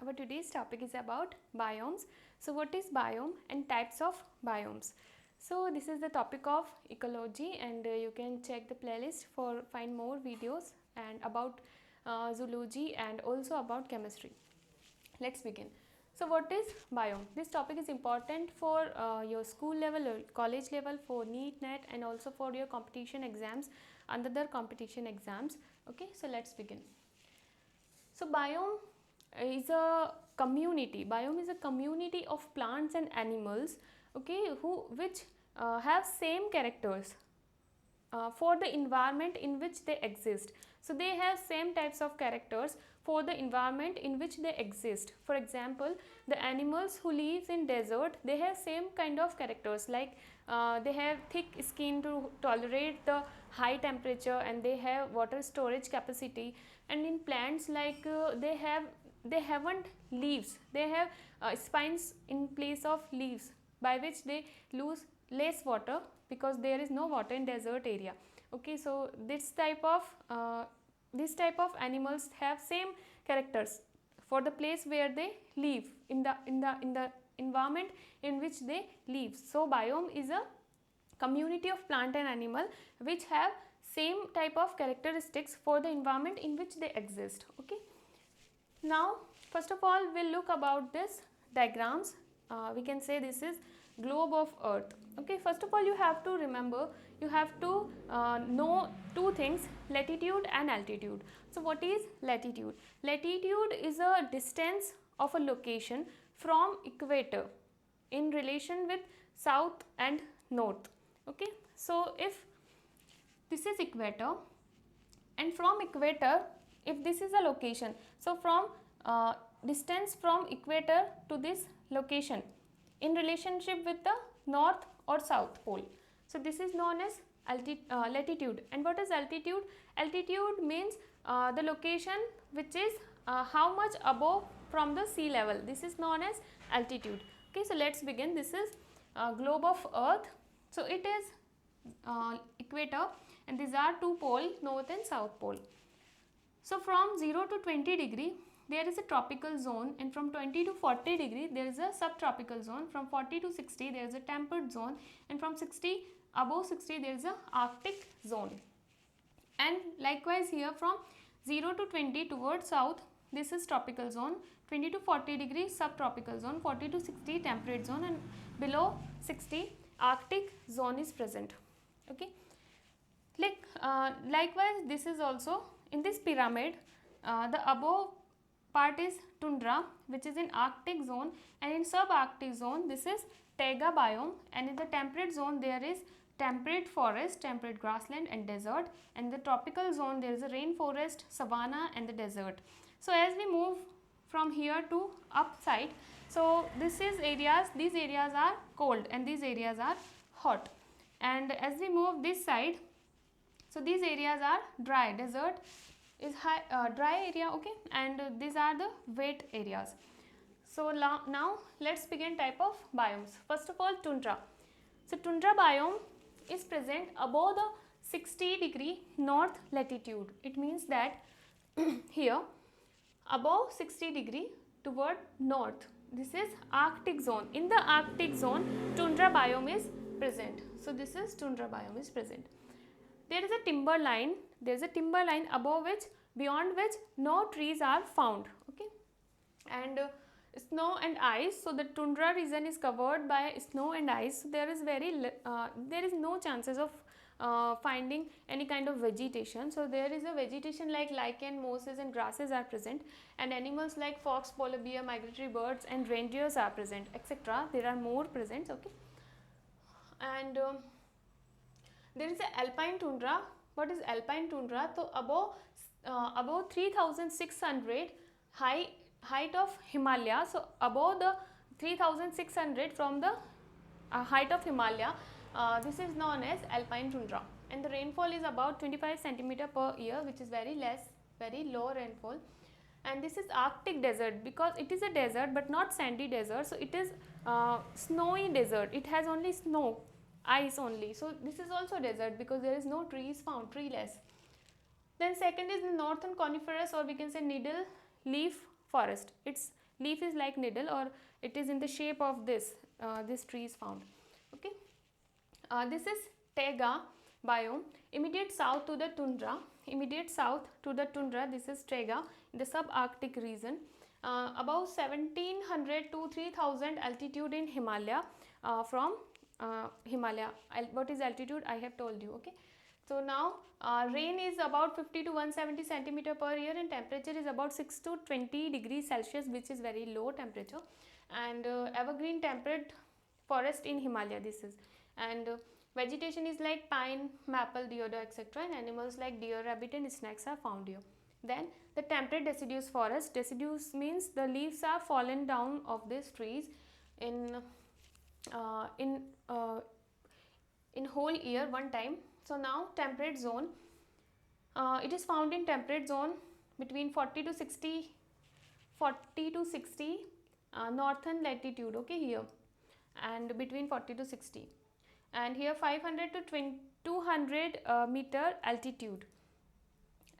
our today's topic is about biomes. So what is biome and types of biomes? So this is the topic of ecology, and you can check the playlist for find more videos and about zoology and also about chemistry. Let's begin. So what is biome? This topic is important for your school level or college level, for NEET, NET, and also for your competition exams and other competition exams. Okay, so let's begin. So biome is a community. Biome is a community of plants and animals, okay, which have same characters for the environment in which they exist. So they have same types of characters for the environment in which they exist. For example, the animals who live in desert, they have same kind of characters, like they have thick skin to tolerate the high temperature, and they have water storage capacity. And in plants, like they haven't leaves, they have spines in place of leaves, by which they lose less water because there is no water in desert area. Okay, so this type of animals have same characters for the place where they live, in the environment in which they live. So biome is a community of plant and animal which have same type of characteristics for the environment in which they exist. Okay, now first of all we'll look about this diagrams. We can say this is globe of earth. Okay, first of all you have to remember, you have to know two things, latitude and altitude. So what is latitude? Latitude is a distance of a location from equator in relation with south and north. Okay, so if this is equator, and from equator, if this is a location, so from distance from equator to this location in relationship with the north or south pole, so this is known as latitude. And what is altitude? Altitude means the location which is how much above from the sea level. This is known as altitude. Okay, so let's begin. This is globe of earth. So it is equator, and these are two poles, north and south pole. So from 0 to 20 degree there is a tropical zone, and from 20 to 40 degree there is a subtropical zone. From 40 to 60 there is a temperate zone, and from 60 above 60 there is a arctic zone. And likewise here from 0 to 20 towards south, this is tropical zone, 20 to 40 degree subtropical zone, 40 to 60 temperate zone, and below 60 arctic zone is present. Okay, likewise this is also in this pyramid, the above part is tundra, which is in arctic zone, and in subarctic zone this is taiga biome, and in the temperate zone there is temperate forest, temperate grassland and desert, and the tropical zone there is a rainforest, savanna and the desert. So as we move from here to upside, so this is areas, these areas are cold and these areas are hot, and as we move this side, so these areas are dry, desert is high, dry area. Okay, and these are the wet areas. So now let's begin type of biomes. First of all, tundra. So tundra biome is present above the 60 degree north latitude. It means that here above 60 degree toward north, this is arctic zone. In the arctic zone tundra biome is present. So this is tundra biome is present. There is a timber line, there is a timber line above which, beyond which no trees are found. Okay, and snow and ice, so the tundra region is covered by snow and ice. So there is there is no chances of finding any kind of vegetation. So there is a vegetation like lichen, mosses and grasses are present, and animals like fox, polar bear, migratory birds and reindeers are present, etc. There are more present. Okay, and there is a alpine tundra. What is alpine tundra? So above 3600 height of Himalaya. So above the 3600 from the height of Himalaya, this is known as alpine tundra, and the rainfall is about 25 centimeter per year, which is very less, very low rainfall. And this is arctic desert, because it is a desert but not sandy desert, so it is snowy desert. It has only snow, ice only. So this is also desert because there is no trees found, treeless. Then second is the northern coniferous, or we can say needle leaf forest. It's leaf is like needle, or it is in the shape of this. This tree is found. Okay. This is taiga biome, immediate south to the tundra. Immediate south to the tundra, this is taiga in the subarctic region. About 1700 to 3000 altitude in Himalaya. From Himalaya, what is altitude I have told you. Okay. So now rain is about 50 to 170 centimeter per year, and temperature is about 6 to 20 degrees Celsius, which is very low temperature. And evergreen temperate forest in Himalaya this is. And vegetation is like pine, maple, deodar, etc. and animals like deer, rabbit and snakes are found here. Then the temperate deciduous forest. Deciduous means the leaves are fallen down of these trees in whole year one time. So now temperate zone, it is found in temperate zone between 40 to 60 northern latitude. Okay, here, and between 40 to 60, and here 500 to 200 meter altitude,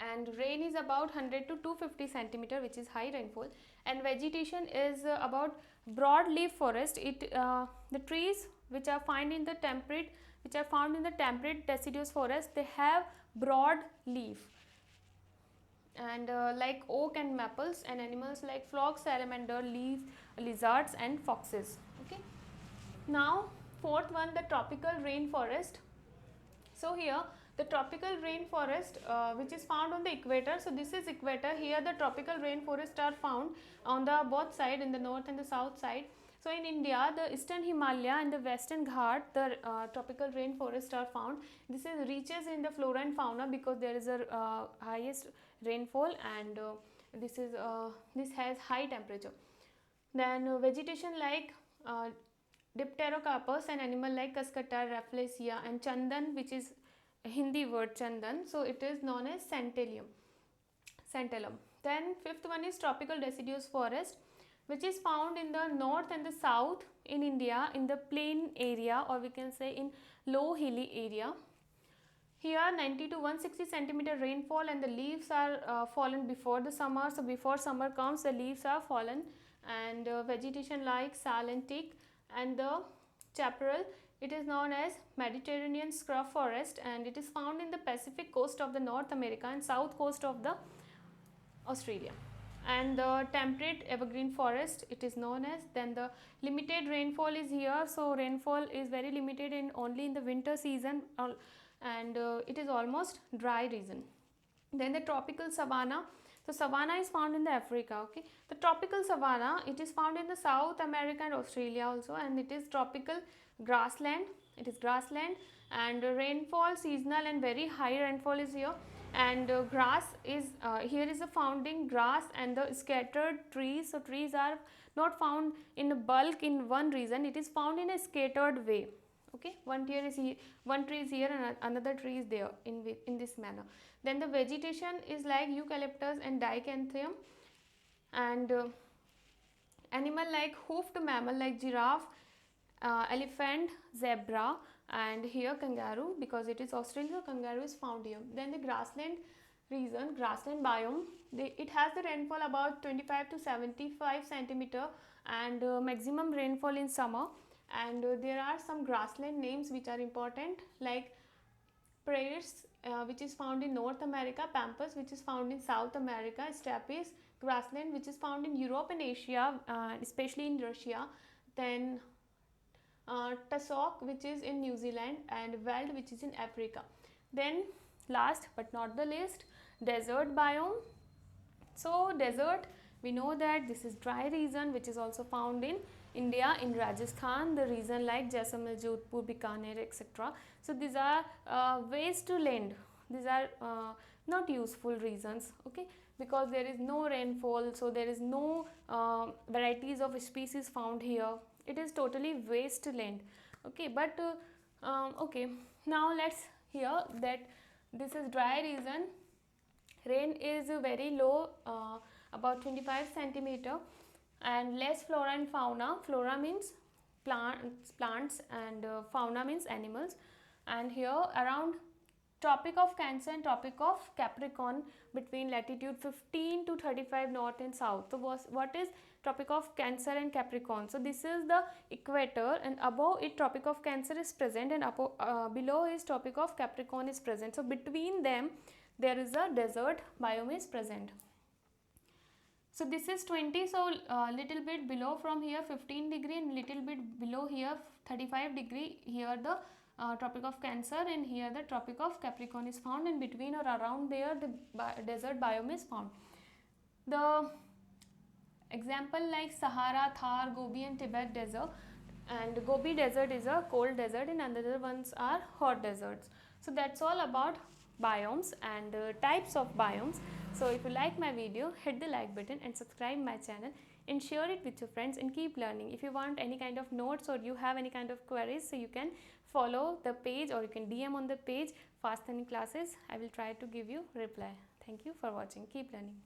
and rain is about 100 to 250 centimeter, which is high rainfall. And vegetation is about broadleaf forest. The trees which are found in the temperate deciduous forest, they have broad leaf, and like oak and maples, and animals like frogs, salamander, leaf lizards and foxes. Okay. Now fourth one, the tropical rainforest. So here the tropical rainforest which is found on the equator. So this is equator. Here the tropical rainforests are found on the both side, in the north and the south side. So in India, the eastern Himalaya and the western Ghat, the tropical rainforests are found. This is reaches in the flora and fauna because there is a highest rainfall, and this has high temperature. Then vegetation like Dipterocarpus, and animal like Cascata, Rafflesia and Chandan, which is Hindi word Chandan. So it is known as Santalum. Then fifth one is tropical deciduous forest, which is found in the north and the south in India, in the plain area, or we can say in low hilly area. Here 90 to 160 centimeter rainfall, and the leaves are fallen before the summer. So before summer comes, the leaves are fallen, and vegetation like sal and teak, and the chaparral, it is known as Mediterranean scrub forest, and it is found in the Pacific coast of the North America and south coast of the Australia. And the temperate evergreen forest, it is known as. Then the limited rainfall is here. So rainfall is very limited in only in the winter season, and it is almost dry region. Then the tropical savanna. So savanna is found in the Africa. Okay, the tropical savanna, it is found in the South America and Australia also, and it is tropical grassland. It is grassland, and rainfall seasonal and very high rainfall is here. And grass is here is a founding grass and the scattered trees. So trees are not found in bulk in one region, it is found in a scattered way. Okay, one tree is here and another tree is there in this manner. Then the vegetation is like eucalyptus and dichanthium, and animal like hoofed mammal like giraffe, elephant, zebra, and here kangaroo, because it is Australia, kangaroo is found here. Then the grassland region, grassland biome, it has the rainfall about 25 to 75 centimeter, and maximum rainfall in summer. And there are some grassland names which are important, like prairies, which is found in North America, pampas, which is found in South America, steppes, grassland, which is found in Europe and Asia, especially in Russia. Then tussock, which is in New Zealand, and veld, which is in Africa. Then last but not the least, desert biome. So desert, we know that this is dry region which is also found in India, in Rajasthan, the region like Jaisalmer, Jodhpur, Bikaner, etc. So these are wasteland. These are not useful regions, okay, because there is no rainfall, so there is no varieties of species found here. It is totally wasteland. Okay, but okay, now let's hear that this is dry region. Rain is very low, about 25 centimeter, and less flora and fauna. Flora means plants, and fauna means animals. And here around Tropic of Cancer and Tropic of Capricorn between latitude 15 to 35 north and south. So what is Tropic of Cancer and Capricorn? So this is the equator, and above it Tropic of Cancer is present, and below is Tropic of Capricorn is present. So between them there is a desert biome is present. So this is 20, so little bit below from here 15 degree, and little bit below here 35 degree, here the Tropic of Cancer, and here the Tropic of Capricorn is found, and between or around there the desert biome is found. The example like Sahara, Thar, Gobi and Tibet desert, and Gobi desert is a cold desert and another ones are hot deserts. So that's all about biomes and types of biomes. So if you like my video, hit the like button and subscribe my channel and share it with your friends and keep learning. If you want any kind of notes or you have any kind of queries, so you can follow the page or you can DM on the page Fast Learning Classes. I will try to give you reply. Thank you for watching. Keep learning.